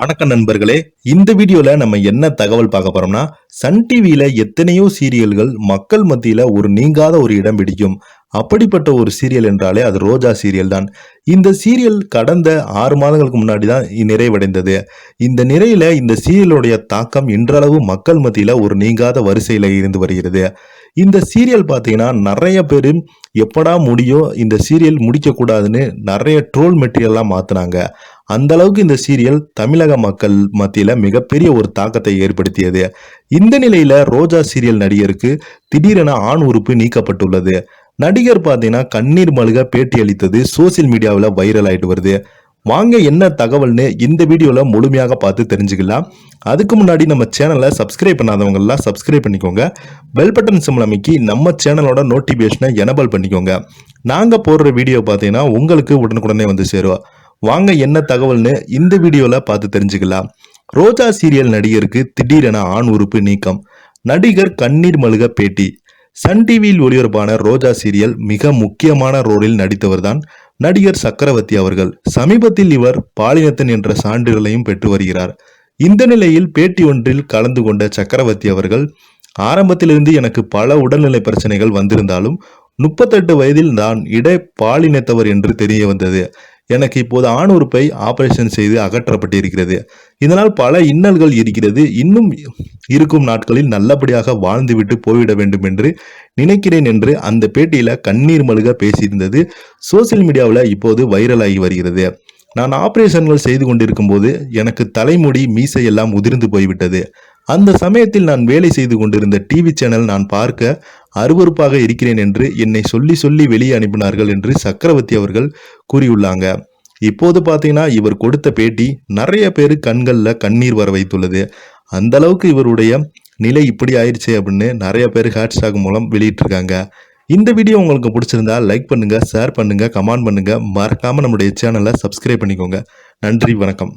வணக்கம் நண்பர்களே. இந்த வீடியோல நம்ம என்ன தகவல் பார்க்க போறோம்னா, சன் டிவியில எத்தனையோ சீரியல்கள் மக்கள் மத்தியில ஒரு நீங்காத ஒரு இடம் பிடிக்கும். அப்படிப்பட்ட ஒரு சீரியல் என்றாலே அது ரோஜா சீரியல் தான். இந்த சீரியல் கடந்த 6 மாதங்களுக்கு முன்னாடி தான் நிறைவடைந்தது. இந்த நிலையில இந்த சீரியலுடைய தாக்கம் இன்றளவு மக்கள் மத்தியில ஒரு நீங்காத வரிசையில இருந்து வருகிறது. இந்த சீரியல் பார்த்தீங்கன்னா நிறைய பேரு எப்படா முடியும், இந்த சீரியல் முடிக்க கூடாதுன்னு நிறைய ட்ரோல் மெட்டீரியல்லாம் மாத்துனாங்க. அந்த அளவுக்கு இந்த சீரியல் தமிழக மக்கள் மத்தியில மிகப்பெரிய ஒரு தாக்கத்தை ஏற்படுத்தியது. இந்த நிலையில ரோஜா சீரியல் நடிகருக்கு திடீரென ஆண் உறுப்பு நீக்கப்பட்டுள்ளது. நடிகர் பாத்தீங்கன்னா கண்ணீர் மல்க பேட்டி அளித்தது சோசியல் மீடியாவில் வைரல் ஆயிட்டு வருது. வாங்க என்ன தகவல்னு இந்த வீடியோல முழுமையாக பார்த்து தெரிஞ்சுக்கலாம். அதுக்கு முன்னாடி நம்ம சேனலை சப்ஸ்கிரைப் பண்ணாதவங்க எல்லாம் சப்ஸ்கிரைப் பண்ணிக்கோங்க. பெல் பட்டன் சிம்பிள் அமைக்கி நம்ம சேனலோட நோட்டிபிகேஷனை எனபிள் பண்ணிக்கோங்க. நாங்க போடுற வீடியோ பார்த்தீங்கன்னா உங்களுக்கு உடனுக்குடனே வந்து சேரும். வாங்க என்ன தகவல்னு இந்த வீடியோல பார்த்து தெரிஞ்சுக்கலாம். ரோஜா சீரியல் நடிகருக்கு திடீரென ஆண் உறுப்பு நீக்கம். நடிகர் கண்ணீர் மல்க பேட்டி. சன் டிவியில் ஒளிபரப்பான ரோஜா சீரியல் மிக முக்கியமான ரோலில் நடித்தவர் தான் நடிகர் சக்கரவர்த்தி அவர்கள். சமீபத்தில் இவர் பாலினத்தன் என்ற சான்றிதழையும் பெற்று வருகிறார். இந்த நிலையில் பேட்டி ஒன்றில் கலந்து கொண்ட சக்கரவர்த்தி அவர்கள், ஆரம்பத்திலிருந்து எனக்கு பல உடல்நிலை பிரச்சனைகள் வந்திருந்தாலும் 38 வயதில் நான் பாலினத்தவர் என்று தெரிய வந்தது. எனக்கு இப்போது ஆண் உறுப்பை ஆபரேஷன் செய்து அகற்றப்பட்டிருக்கிறது. இதனால் பல இன்னல்கள் இருக்கிறது. இன்னும் இருக்கும் நாட்களில் நல்லபடியாக வாழ்ந்துவிட்டு போய்விட வேண்டும் என்று நினைக்கிறேன் என்று அந்த பேட்டியில கண்ணீர் மல்க பேசியிருந்தது சோசியல் மீடியாவில் இப்போது வைரலாகி வருகிறது. நான் ஆபரேஷன்கள் செய்து கொண்டிருக்கும் போது எனக்கு தலைமுடி மீசை எல்லாம் உதிர்ந்து போய்விட்டது. அந்த சமயத்தில் நான் வேலை செய்து கொண்டிருந்த டிவி சேனல் நான் பார்க்க அருவருப்பாக இருக்கிறேன் என்று என்னை சொல்லி சொல்லி வெளியே அனுப்பினார்கள் என்று சக்கரவர்த்தி அவர்கள் கூறியுள்ளாங்க. இப்போது பார்த்தீங்கன்னா இவர் கொடுத்த பேட்டி நிறைய பேர் கண்கள்ல கண்ணீர் வர வைத்துள்ளது. அந்த அளவுக்கு இவருடைய நிலை இப்படி ஆயிடுச்சு அப்படின்னு நிறைய பேர் ஹேஷ்டாக் மூலம் வெளியிட்டிருக்காங்க. இந்த வீடியோ உங்களுக்கு பிடிச்சிருந்தா லைக் பண்ணுங்க, ஷேர் பண்ணுங்க, கமெண்ட் பண்ணுங்க. மறக்காம நம்முடைய சேனலை சப்ஸ்கிரைப் பண்ணிக்கோங்க. நன்றி, வணக்கம்.